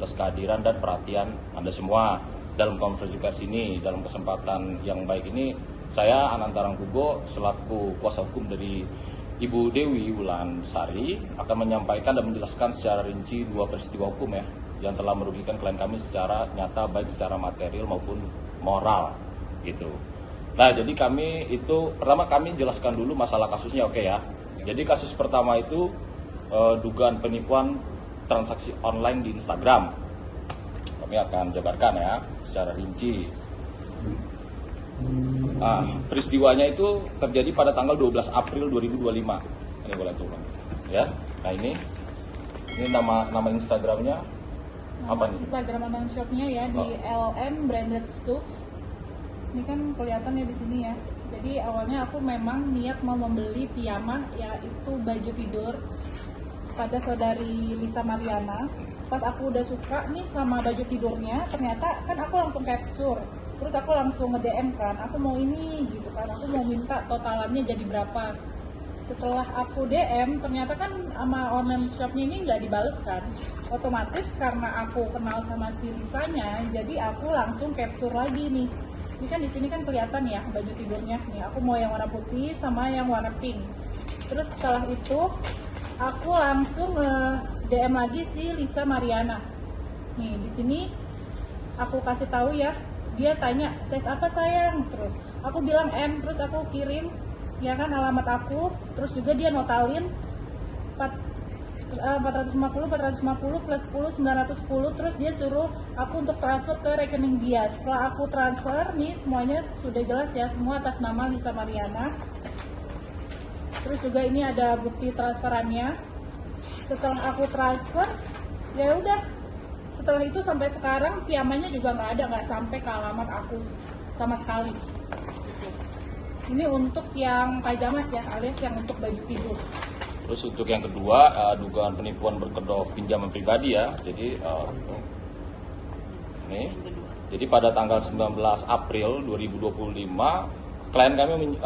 atas kehadiran dan perhatian Anda semua dalam konferensi pers ini. Dalam kesempatan yang baik ini, saya Ananta Rangkubo selaku kuasa hukum dari Ibu Dewi Wulansari akan menyampaikan dan menjelaskan secara rinci dua peristiwa hukum ya yang telah merugikan klien kami secara nyata, baik secara material maupun moral gitu. Nah, jadi kami itu pertama kami jelaskan dulu masalah kasusnya, oke ya. Jadi kasus pertama itu dugaan penipuan transaksi online di Instagram. Kami akan jabarkan ya secara rinci. Nah, peristiwanya itu terjadi pada tanggal 12 April 2025. Ini boleh turun ya. Nah, ini nama Instagramnya apa nih? Instagram online shopnya ya di LM Branded Stuff. Ini kan kelihatan ya di sini ya. Jadi awalnya aku memang niat mau membeli piyama, yaitu baju tidur pada saudari Lisa Mariana. Pas aku udah suka nih sama baju tidurnya, ternyata kan aku langsung capture. Terus aku langsung nge-DM kan, aku mau ini gitu kan, aku mau minta totalannya jadi berapa. Setelah aku DM, ternyata kan sama online shopnya ini nggak dibales kan. Otomatis karena aku kenal sama si Lisanya, jadi aku langsung capture lagi nih. Ini kan di sini kan kelihatan ya baju tidurnya nih. Aku mau yang warna putih sama yang warna pink. Terus setelah itu aku langsung DM lagi si Lisa Mariana. Nih di sini aku kasih tahu ya. Dia tanya size apa sayang. Terus aku bilang M. Terus aku kirim ya kan alamat aku. Terus juga dia notalin 450 plus 10 910. Terus dia suruh aku untuk transfer ke rekening dia. Setelah aku transfer nih semuanya sudah jelas ya, semua atas nama Lisa Mariana. Terus juga ini ada bukti transferannya. Setelah aku transfer ya udah, setelah itu sampai sekarang piyamanya juga nggak sampai ke alamat aku sama sekali. Ini untuk yang pajamas ya, alias yang untuk baju tidur. Terus untuk yang kedua, dugaan penipuan berkedok pinjaman pribadi ya. Jadi nih, jadi pada tanggal 19 April 2025, klien kami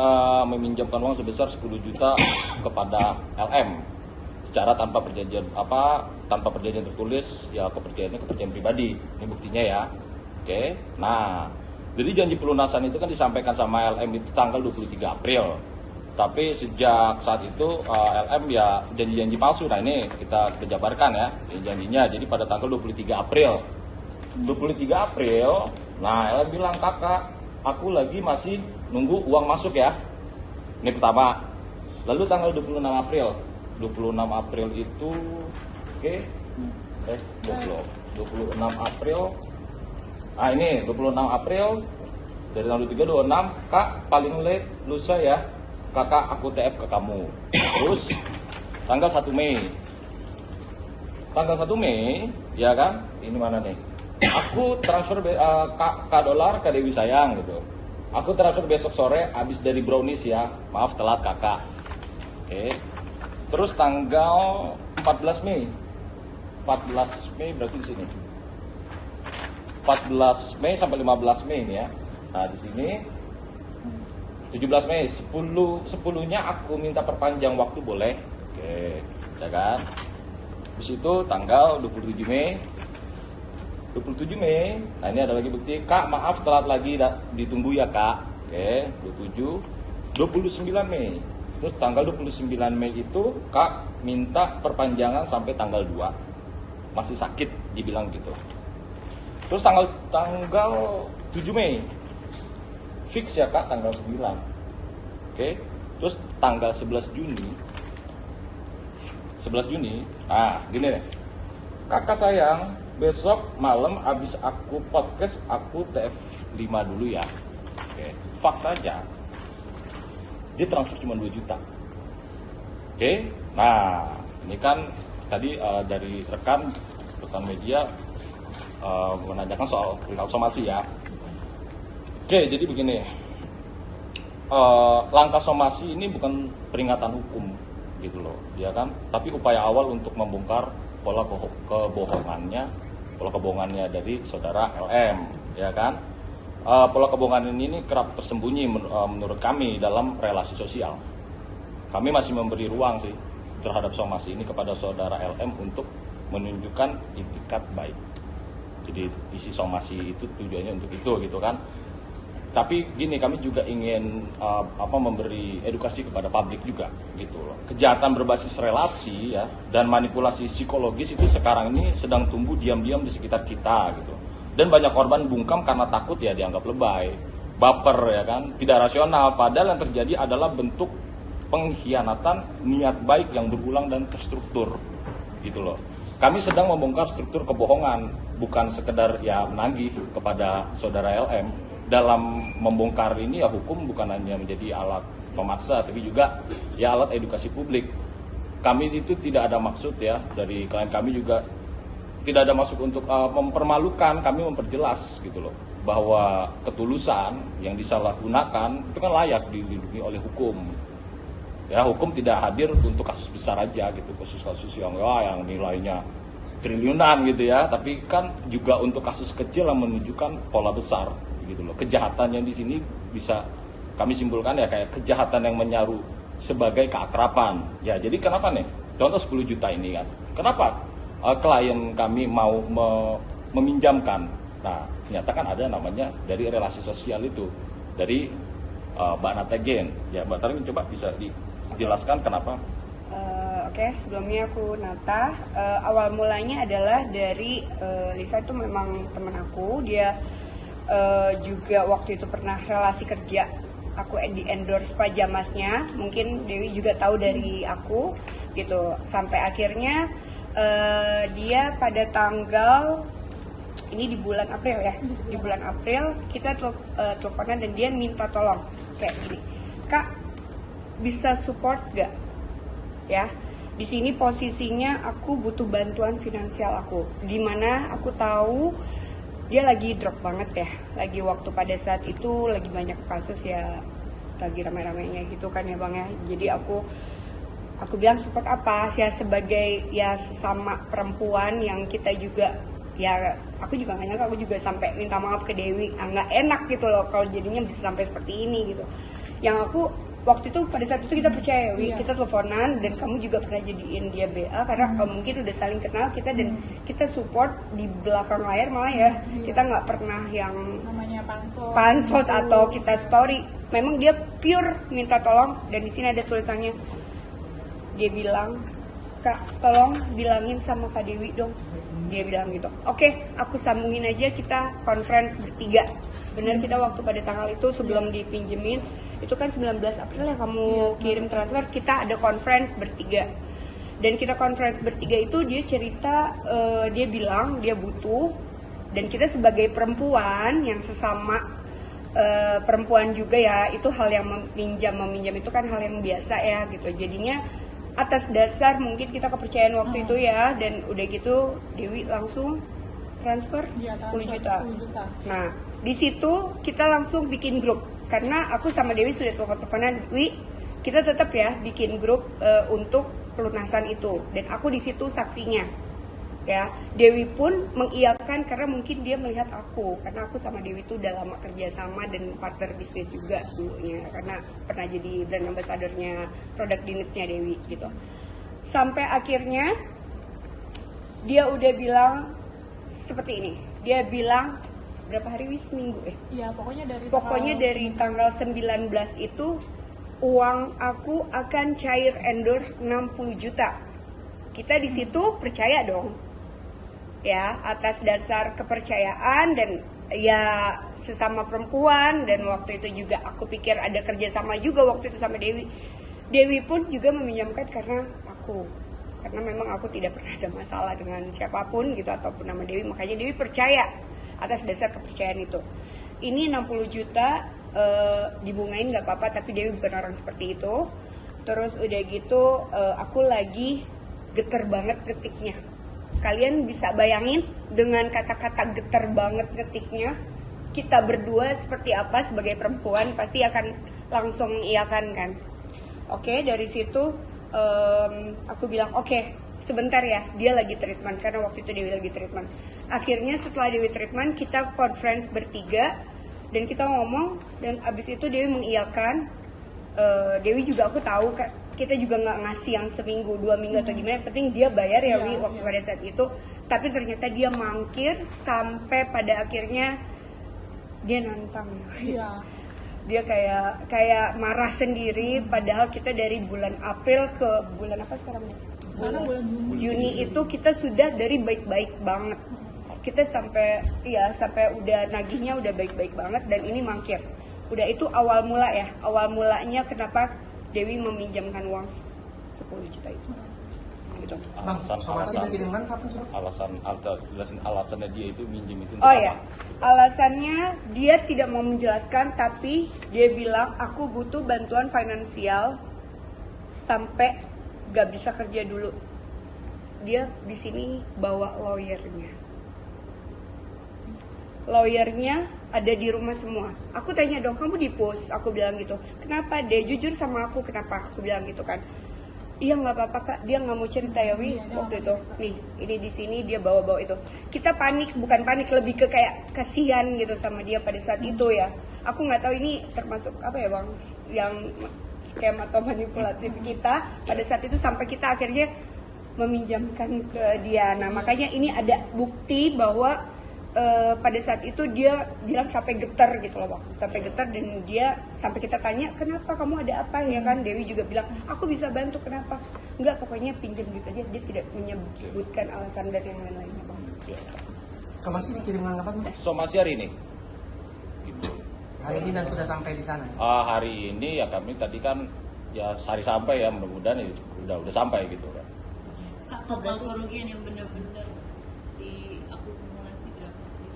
meminjamkan uang sebesar 10 juta kepada LM secara tanpa perjanjian tertulis ya, kepercayaan pribadi. Ini buktinya ya. Oke. Nah, jadi janji pelunasan itu kan disampaikan sama LM itu tanggal 23 April. Tapi sejak saat itu LM ya janji-janji palsu. Nah, ini kita jabarkan ya janjinya. Jadi pada tanggal 23 April. 23 April, nah LM bilang, "Kakak, aku lagi masih nunggu uang masuk ya." Ini pertama. Lalu tanggal 26 April. 26 April itu 26 April. Nah, ini 26 April dari tanggal 23 26, "Kak, paling late lusa ya. Kakak aku TF ke kamu." Terus tanggal 1 Mei. Tanggal 1 Mei, ya kan? Ini mana nih? Aku transfer K dolar ke Dewi sayang gitu. Aku transfer besok sore habis dari brownies ya. Maaf telat kakak. Oke. Terus tanggal 14 Mei. 14 Mei berarti di sini. 14 Mei sampai 15 Mei ini ya. Nah, di sini 17 Mei, 10-nya aku minta perpanjang waktu boleh. Oke, ya kan? Habis itu tanggal 27 Mei. 27 Mei, nah ini ada lagi bukti, "Kak, maaf telat lagi, ditunggu ya Kak." Oke, 27. 29 Mei. Terus tanggal 29 Mei itu Kak minta perpanjangan sampai tanggal 2. Masih sakit dibilang gitu. Terus tanggal 7 Mei. Fix ya Kak tanggal 9. Oke. Terus tanggal 11 Juni. 11 Juni. Nah, gini deh. "Kakak sayang, besok malam abis aku podcast aku TF5 dulu ya." Oke. Faktanya dia transfer cuma 2 juta. Oke. Nah, ini kan tadi dari rekan media menanyakan soal perihal somasi ya. Oke, jadi begini. Langkah somasi ini bukan peringatan hukum gitu loh, ya kan? Tapi upaya awal untuk membongkar pola kebohongannya dari saudara LM, ya kan? Pola kebohongan ini kerap tersembunyi menurut kami dalam relasi sosial. Kami masih memberi ruang terhadap somasi ini kepada saudara LM untuk menunjukkan itikat baik. Jadi isi somasi itu tujuannya untuk itu gitu kan. Tapi gini, kami juga ingin memberi edukasi kepada publik juga gitu loh. Kejahatan berbasis relasi ya dan manipulasi psikologis itu sekarang ini sedang tumbuh diam-diam di sekitar kita gitu. Dan banyak korban bungkam karena takut ya dianggap lebay, baper ya kan, tidak rasional. Padahal yang terjadi adalah bentuk pengkhianatan niat baik yang berulang dan terstruktur gitu loh. Kami sedang membongkar struktur kebohongan, bukan sekedar ya menagih kepada saudara LM. Dalam membongkar ini ya hukum bukan hanya menjadi alat pemaksa, tapi juga ya alat edukasi publik. Kami itu tidak ada maksud ya, dari klien kami juga tidak ada maksud untuk mempermalukan, kami memperjelas gitu loh, bahwa ketulusan yang disalahgunakan itu kan layak dilindungi oleh hukum. Ya, hukum tidak hadir untuk kasus besar aja gitu, kasus-kasus yang nilainya triliunan gitu ya, tapi kan juga untuk kasus kecil yang menunjukkan pola besar gitu loh. Kejahatan yang di sini bisa kami simpulkan ya kayak kejahatan yang menyaru sebagai keakraban. Ya, jadi kenapa nih? Contoh 10 juta ini kan. Kenapa klien kami mau meminjamkan? Nah, ternyata kan ada namanya dari relasi sosial itu, dari Mbak Natagen. Ya, Mbak Tarin coba bisa dijelaskan kenapa? Oke, sebelumnya aku Nata. Awal mulanya adalah dari Lisa itu memang teman aku. Dia juga waktu itu pernah relasi kerja. Aku di endorse pajamasnya. Mungkin Dewi juga tahu dari aku gitu. Sampai akhirnya dia pada tanggal ini di bulan April ya. Di bulan April kita teleponan dan dia minta tolong kayak gini. Kak, bisa support gak? Ya, di sini posisinya aku butuh bantuan finansial aku. Dimana aku tahu dia lagi drop banget ya. Lagi waktu pada saat itu lagi banyak kasus ya, lagi rame-ramenya gitu kan ya Bang ya. Jadi aku bilang support apa? Ya sebagai ya sesama perempuan yang kita juga ya, aku juga gak nyangka, aku juga sampai minta maaf ke Dewi. Nggak enak gitu loh kalau jadinya bisa sampai seperti ini gitu. Yang aku waktu itu pada saat itu kita percaya Wi, kita teleponan dan kamu juga pernah jadiin dia BA karena mungkin udah saling kenal kita dan kita support di belakang layar malah ya. Kita nggak pernah yang namanya pansos atau kita story. Memang dia pure minta tolong dan di sini ada tulisannya. Dia bilang, Kak tolong bilangin sama Kak Dewi dong. Dia bilang gitu. Oke, aku sambungin aja, kita conference bertiga. Benar kita waktu pada tanggal itu sebelum dipinjemin itu kan 19 April yang kamu kirim transfer, kita ada conference bertiga. Dan kita conference bertiga itu dia cerita, dia bilang dia butuh, dan kita sebagai perempuan yang sesama perempuan juga ya, itu hal yang meminjam itu kan hal yang biasa ya gitu. Jadinya atas dasar mungkin kita kepercayaan waktu itu ya, dan udah gitu Dewi langsung transfer 10 juta. Nah, di situ kita langsung bikin grup. Karena aku sama Dewi sudah telepon-teleponan, Wi, kita tetap ya bikin grup untuk pelunasan itu. Dan aku di situ saksinya. Ya, Dewi pun mengiyakan karena mungkin dia melihat aku. Karena aku sama Dewi itu udah lama kerja sama dan partner bisnis juga dulunya. Karena pernah jadi brand ambassador-nya produk dinitsnya Dewi gitu. Sampai akhirnya dia udah bilang seperti ini. Dia bilang berapa hari wis minggu Iya, pokoknya dari tanggal 19 itu uang aku akan cair endorse 60 juta. Kita di situ percaya dong. Ya, atas dasar kepercayaan dan ya sesama perempuan, dan waktu itu juga aku pikir ada kerjasama juga waktu itu sama Dewi. Dewi pun juga meminjamkan karena memang aku tidak pernah ada masalah dengan siapapun gitu ataupun nama Dewi, makanya Dewi percaya atas dasar kepercayaan itu. Ini 60 juta dibungain gak apa-apa, tapi Dewi bukan orang seperti itu. Terus udah gitu aku lagi geter banget ketiknya. Kalian bisa bayangin dengan kata-kata geter banget ketiknya, kita berdua seperti apa sebagai perempuan pasti akan langsung mengiyakan kan. Oke, dari situ aku bilang oke, sebentar ya, dia lagi treatment karena waktu itu Dewi lagi treatment. Akhirnya setelah Dewi treatment kita conference bertiga dan kita ngomong, dan abis itu Dewi mengiyakan. Dewi juga aku tahu kita juga nggak ngasih yang seminggu 2 minggu atau gimana, yang penting dia bayar ya Wi waktu pada saat itu. Tapi ternyata dia mangkir sampai pada akhirnya dia nantang. Iya. Dia kayak marah sendiri, padahal kita dari bulan April ke bulan apa sekarang? Sekarang bulan Juni itu kita sudah dari baik-baik banget. Kita sampai udah nagihnya udah baik-baik banget, dan ini mangkir. Udah itu awal mula ya. Awal mulanya kenapa Dewi meminjamkan uang 10 juta itu. Gitu. Bang, somasi dikirimkan kapan sih? Jelasin alasannya dia itu minjem itu. Oh ya, alasannya dia tidak mau menjelaskan, tapi dia bilang aku butuh bantuan finansial sampai gak bisa kerja dulu. Dia di sini bawa lawyernya ada di rumah semua. Aku tanya dong, kamu di pos? Aku bilang gitu. Kenapa? Dia jujur sama aku, kenapa? Aku bilang gitu kan. Iya nggak apa-apa kak, dia nggak mau cerita ya Wi waktu itu. Nih, ini di sini dia bawa-bawa itu. Kita panik, bukan panik, lebih ke kayak kasihan gitu sama dia pada saat itu ya. Aku nggak tahu ini termasuk apa ya bang, yang skema atau manipulatif kita pada saat itu sampai kita akhirnya meminjamkan ke dia. Nah makanya ini ada bukti bahwa pada saat itu dia bilang sampai getar gitu loh bang, sampai getar, dan dia sampai kita tanya kenapa, kamu ada apa ya kan. Dewi juga bilang aku bisa bantu, kenapa, enggak pokoknya pinjam gitu aja. Dia tidak menyebutkan alasan dan yang lain-lainnya bang. Somasi dikirimkan kapan? Somasi hari ini. Gitu. Hari ini dan sudah sampai di sana. Hari ini ya kami tadi kan ya sehari sampai ya, mudah-mudahan ya udah sampai gitu kan. Kak, total kerugian yang benar-benar diakumulasi berapa sih?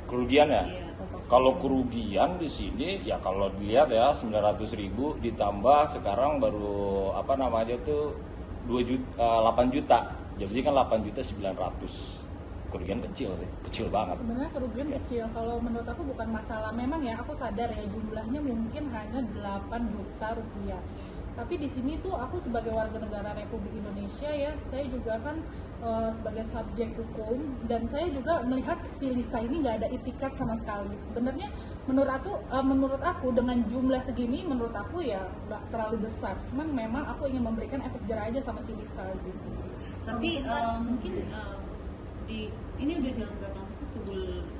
Kerugian ya? Iya. Kalau kerugian di sini ya kalau dilihat ya 900.000 ditambah sekarang baru apa namanya tuh 8 juta. Jadi kan 8.900.000. Kerugian kecil sih, kecil banget. Sebenarnya kerugian kecil. Kalau menurut aku bukan masalah. Memang ya aku sadar ya jumlahnya mungkin hanya 8 juta rupiah. Tapi di sini tuh aku sebagai warga negara Republik Indonesia ya, saya juga kan sebagai subjek hukum, dan saya juga melihat si Lisa ini nggak ada itikat sama sekali. Sebenarnya menurut aku dengan jumlah segini menurut aku ya nggak terlalu besar. Cuman memang aku ingin memberikan efek jerah aja sama si Lisa gitu. Tapi mungkin ini udah jalan berapa lama sih?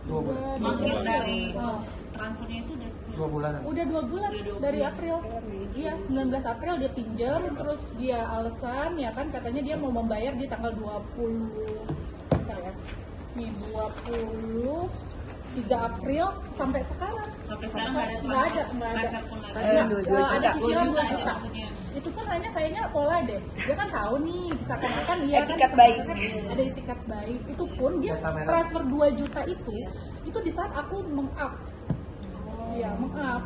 Sebulan. Makin dari transfernya itu udah 2 bulan. Udah 2 bulan dari April. Iya, 19 April dia pinjam, terus dia alasan ya kan katanya dia mau membayar di tanggal 20. Bentar ya. Nih 23 April sampai sekarang. Sampai sekarang nggak ada transfer pun nggak ada. Ada cicilan 2 juta juta. maksudnya. Itu kan hanya kayaknya pola deh. Dia kan tahu nih, seakan-akan dia kan Etikat baik. ada etikat baik. Itu pun dia Data merah. transfer 2 juta itu di saat aku meng-up. Iya, meng-up.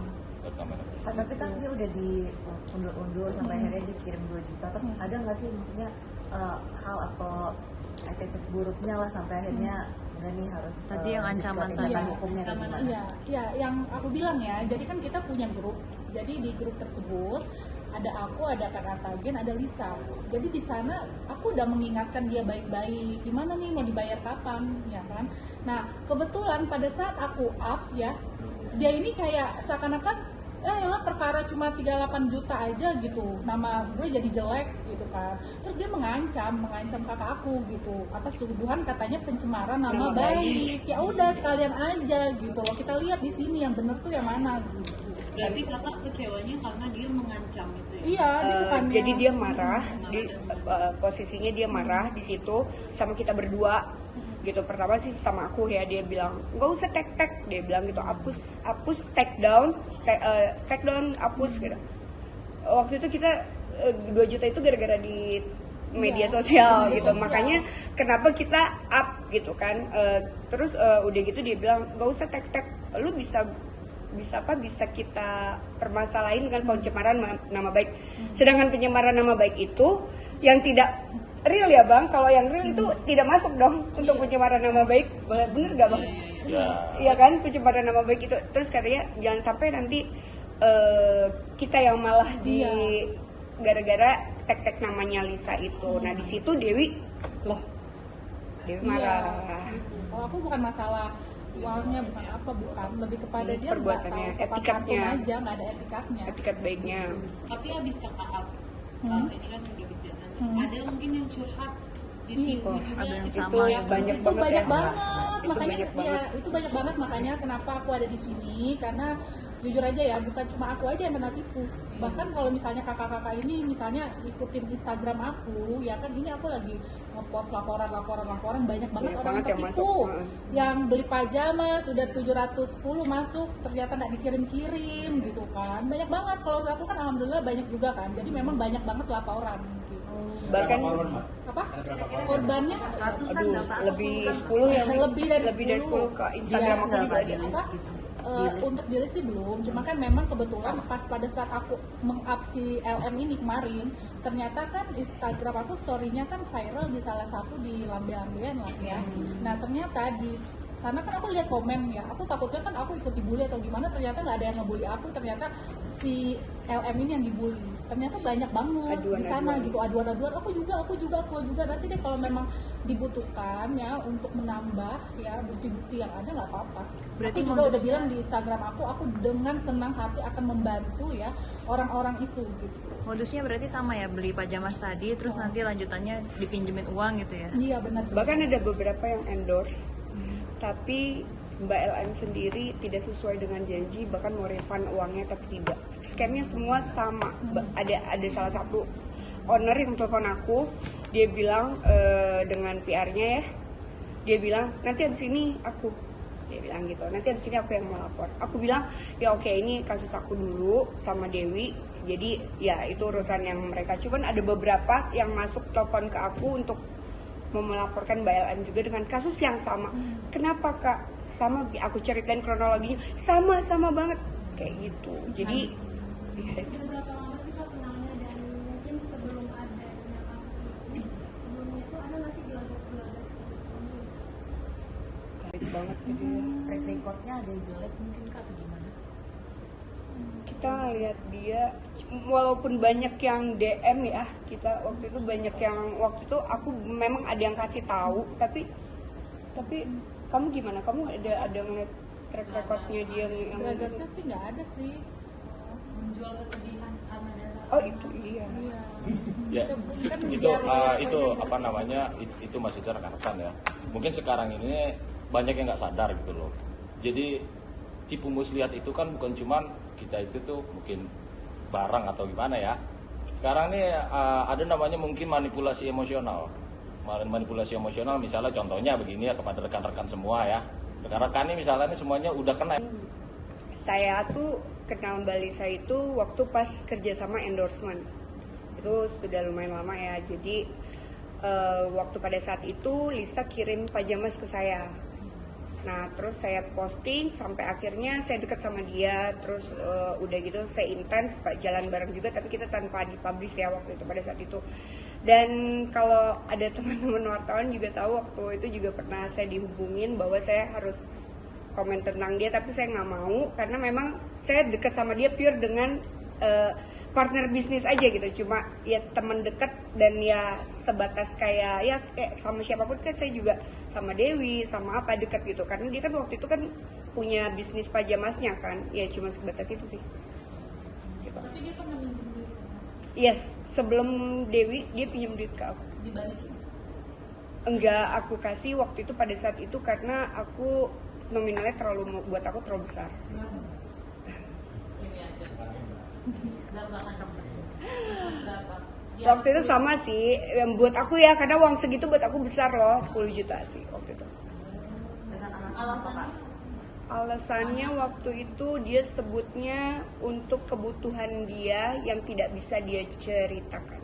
Tapi kan dia udah diundur-undur sampai akhirnya dikirim 2 juta. Terus ada nggak sih maksudnya hal atau efek buruknya lah sampai akhirnya nggak nih harus Tadi yang ancaman tadi. hukumnya kayak gimana? Iya, yang aku bilang ya. Jadi kan kita punya grup. Jadi di grup tersebut ada aku, ada Kak Atagen, ada Lisa. Jadi di sana aku udah mengingatkan dia baik-baik. Gimana nih mau dibayar kapan, ya kan? Nah kebetulan pada saat aku up ya, dia ini kayak seakan-akan lah perkara cuma 38 juta aja gitu, nama gue jadi jelek gitu kan. Terus dia mengancam kakak aku gitu atas tuduhan katanya pencemaran nama baik. Ya udah sekalian aja gitu loh, kita lihat di sini yang bener tuh yang mana gitu. Berarti kakak kecewanya karena dia mengancam itu ya? Iya, dia bukannya. Jadi dia marah, posisinya dia marah di situ sama kita berdua gitu. Pertama sih sama aku ya, dia bilang nggak usah tag, dia bilang gitu, hapus take down, hapus gitu. Waktu itu kita 2 juta itu gara-gara di media sosial media gitu, sosial. makanya kenapa kita up gitu kan. Terus udah gitu dia bilang nggak usah tag, lu bisa kita permasalahin dengan pencemaran nama baik. Sedangkan pencemaran nama baik itu yang tidak real ya bang. Kalau yang real itu tidak masuk dong untuk pencemaran nama baik. Bener gak bang? Iya kan, pencemaran nama baik itu. Terus katanya jangan sampai nanti kita yang malah di gara-gara tag namanya Lisa itu. Nah di situ Dewi marah. Kalau aku bukan masalah uangnya, bukan apa, bukan, lebih kepada dia Perbuatannya, nggak tahu sopan etikatnya. santun aja, nggak ada etikatnya. Etikat baiknya. Tapi abis kakak up, ini kan udah gede, ada mungkin yang curhat di Iya. tim ujungnya ada yang Itu sama ya. banyak itu banget banyak ya. banget Itu makanya banyak ya banget. itu banyak banget makanya kenapa aku ada di sini, karena jujur aja ya bukan cuma aku aja yang kena tipu, bahkan kalau misalnya kakak-kakak ini misalnya ikutin Instagram aku ya kan, ini aku lagi ngepost laporan banyak banget Banyak orang yang banget yang tertipu masuk. yang beli pajama sudah 710 masuk ternyata nggak dikirim-kirim gitu kan, banyak banget. Kalau aku kan alhamdulillah banyak juga kan, jadi memang banyak banget laporan gitu. Bahkan Apa korbannya ratusan aduh, berapa? lebih 10 ya, Mi? lebih dari 10 ke Instagram Iya, aku juga ada. apa? Untuk di list sih belum, cuma kan memang kebetulan pas pada saat aku meng-up si LM ini kemarin, ternyata kan Instagram aku story-nya kan viral di salah satu di lambe-lambean lah ya. Nah ternyata di sana kan aku lihat komen ya, aku takutnya kan aku ikut dibully atau gimana, ternyata nggak ada yang ngebully aku, ternyata si LM ini yang dibully. Ternyata banyak banget di sana Aduan-aduan. gitu, aduan-aduan, aku juga. Nanti deh kalau memang dibutuhkan ya untuk menambah ya bukti-bukti yang ada nggak apa-apa. Berarti Aku juga udah modusnya- bilang di Instagram aku dengan senang hati akan membantu ya orang-orang itu gitu. Modusnya berarti sama ya, beli pajamas tadi terus nanti lanjutannya dipinjemin uang gitu ya. Iya benar. Bahkan ada beberapa yang endorse, tapi Mbak LM sendiri tidak sesuai dengan janji, bahkan mau refund uangnya tapi tidak. Scamnya semua sama. Ada salah satu owner yang telepon aku, dia bilang dengan PR-nya ya, dia bilang nanti abis ini aku, dia bilang gitu, nanti abis ini aku yang mau lapor. Aku bilang ya oke, ini kasus aku dulu sama Dewi, jadi ya itu urusan yang mereka. Cuman ada beberapa yang masuk telepon ke aku untuk mau melaporkan Mbak LM juga dengan kasus yang sama. Kenapa Kak? Sama, aku ceritain kronologinya, sama banget kayak gitu. Jadi ya itu. Berapa lama sih Kak kenalnya, dan mungkin sebelum adanya kasus itu, sebelumnya itu ada nggak sih gelagat-gelagat? Baik banget gitu ya. Track recordnya ada yang jelek mungkin Kak atau gimana? Kita ngeliat dia, walaupun banyak yang DM ya, kita waktu itu banyak yang, waktu itu aku memang ada yang kasih tahu, tapi kamu gimana? Kamu ada ngeliat track recordnya dia yang Gelagatnya sih nggak ada sih. Menjual kesedihan karena dasar oh itu iya. Iya. Ya, Kan itu biar itu aja apa sih. namanya itu masih rekan-rekan ya. Mungkin sekarang ini banyak yang nggak sadar gitu loh. Jadi tipu muslihat itu kan bukan cuman kita itu tuh mungkin barang atau gimana ya. Sekarang nih ada namanya mungkin manipulasi emosional. Manipulasi emosional misalnya contohnya begini ya, kepada rekan-rekan semua ya. Rekan-rekan ini misalnya ini semuanya udah kena. Saya tuh kenal Mbak Lisa itu waktu pas kerja sama endorsement. Itu sudah lumayan lama ya. Jadi waktu pada saat itu Lisa kirim pajamas ke saya. Nah terus saya posting sampai akhirnya saya deket sama dia. Terus udah gitu saya intens jalan bareng juga, tapi kita tanpa dipublish ya waktu itu pada saat itu. Dan kalau ada teman-teman wartawan juga tahu, waktu itu juga pernah saya dihubungin bahwa saya harus komen tentang dia, tapi saya nggak mau karena memang saya dekat sama dia pure dengan partner bisnis aja gitu, cuma ya teman dekat dan ya sebatas kayak ya kayak sama siapapun kan. Saya juga sama Dewi sama apa dekat gitu, karena dia kan waktu itu kan punya bisnis pajamasnya kan, ya cuma sebatas itu sih gitu. tapi dia pernah minjem duit Yes, sebelum Dewi dia pinjam duit ke aku. dibalikin. Enggak aku kasih waktu itu pada saat itu karena aku nominalnya buat aku terlalu besar. Ini aja. Berapa kan sampai? Berapa? Ya, Waktu itu sama sih, yang buat aku ya, karena uang segitu buat aku besar loh, 10 juta sih waktu itu. Dengan alasan apa Kak? alasannya Alasannya waktu itu dia sebutnya untuk kebutuhan dia yang tidak bisa dia ceritakan.